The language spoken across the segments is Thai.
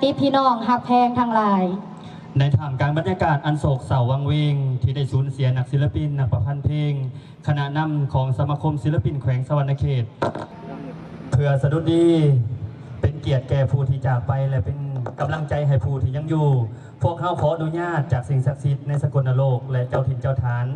ติพี่น้องฮักแพงทั้งหลายในท่ามกลางบรรยากาศอันโศกเศร้าวังเวงที่ได้สูญเสียนักศิลปินนักประพันธ์เพลงคณะนำของสมาคมศิลปินแขวงสวรรณเขตเพื่อสะดุดดีเป็นเกียรติแก่ผู้ที่จากไปและเป็นกำลังใจให้ผู้ที่ยังอยู่พวกเขาขออนุญาตจากสิ่งศักดิ์สิทธิ์ในสกลโลกและเจ้าถิ่นเจ้าฐาน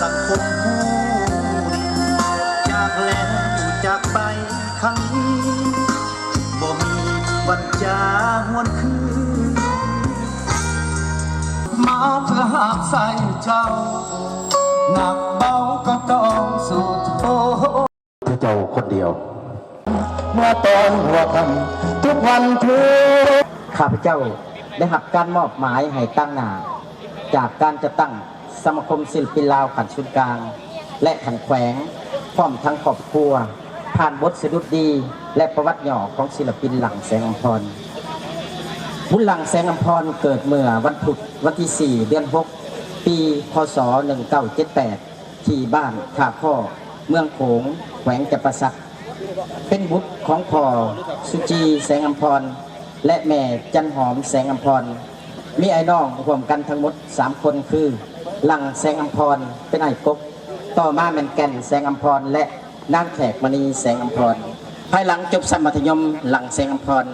สังคมผู้จากแล้วจากไปครั้งนี้บ่มีวันจะหวนคืนมาเพื่อหาใส่เจ้าหนักเบาก็ต้องสู้ทนเจ้าคนเดียวเมื่อตอนหัวค่ำทุกวันทุกข้าพเจ้าได้รับการมอบหมายให้ตั้งหน้าจากการจะตั้งสมาคมศิลปินลาวขันชุดกลางและขันแขวงพร้อมทั้งครอบครัวผ่านบทสดุดดีและประวัติย่อของศิลปินหลังแสงอำพรบุญหลังแสงอำพรเกิดเมื่อวันพุธวันที่ 4 เดือน 6 ปีพศ 1978 ที่บ้านท่าข้อเมืองโขงแขวงจำปาสักเป็นบุตรของพ่อสุจีแสงอำพรและแม่จันหอมแสงอำพรมีไอ้น้องรวมกันทั้งหมด3 คนคือหลังแสงอำพรเป็นไอ้กบต่อมาแมนแก่นแสงอำพรและนางแขกมณีแสงอำพรภายหลังจบสมัธยมหลังแสงอำพร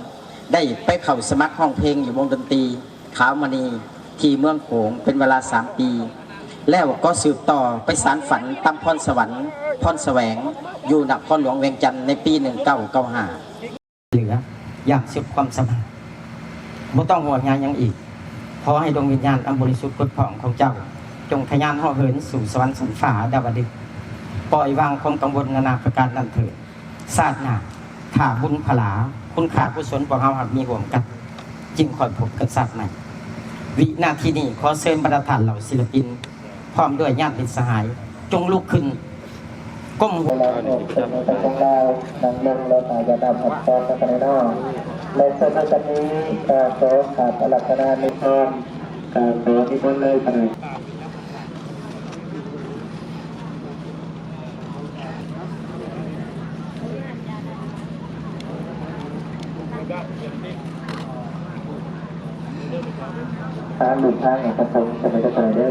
ได้ไปเข้าสมัครห้องเพลงอยู่วงดนตรีขาวมณีที่เมืองโขงเป็นเวลา3 ปีแล้วก็สืบต่อไปสารฝันตามพรสวรรค์พรแสวงอยู่นครหลวงเวียงจันทร์ในปี 1995เหลืออยากสืบความสมัครไม่ต้องห่วงงานยังอีกขอให้ดวงวิญญาณอันบริสุทธิ์พุทธผ่องของเจ้าจงทะยานห่อเหินสู่สวรรค์สันฟ้าดาวดึงปล่อยวางความกังวลนานาประการนั่นเถิดศาสนาข่าบุญผลาคุณข่ากุศลของเราหากมีห่วงกันจึงคอยพบกับศาสตร์ใหม่วินาทีนี้ขอเชิญบรรดาท่านเหล่าศิลปินพร้อมด้วยญาติมิตรสหายจงลุกขึ้นก้มหัวเราเป็นของเราดังลงเราอาจจะดำหัดตอนกันในนอกในสถานนี้การโตขาดอลักษณะในตอนการโตที่พ้นเลยขนาดทางหลุดทางของพระสงฆ์จะไม่ได้ไปได้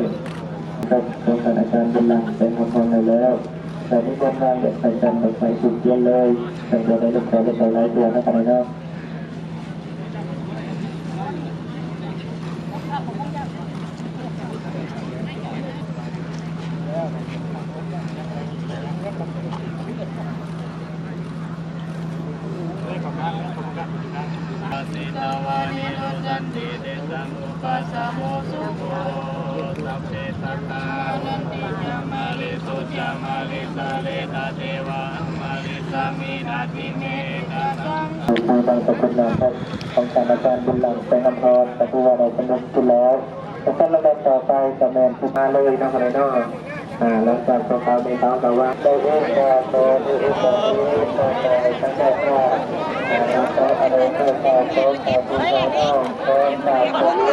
ครับตรงการอาจารย์เป็นหลังเป็นคำพรเลยแล้วแต่ที่คนงานเด็กใส่กันใส่สุดเยี่ยมเลยแต่ตัวได้ลูกแก่ได้ใส่หลายตัวนะครับนะสิตาวานิโรสันติเตสังอุปัสสโมสุโขสัพเพสัตตานันติยามาลิสุจามาลิสาเลตาเทวะมาลิสามีนาทิเมตาสังทางบางสกุลนะครับของการอาจารย์บุญหลังแสงอำพรแต่ผู้ว่าเราสนุกทุแล้วแต่ขั้นระดับต่อไปจะแมนผู้มาเลยนะครับในนอกหลังจากตัวเขาในเขาแต่ว่าได้เองก็โตได้เองก็ได้ก็ได้ทั้งได้ก็แล้วก็อะไรก็ได้ก็ได้ผู้ชายน้องก็ได้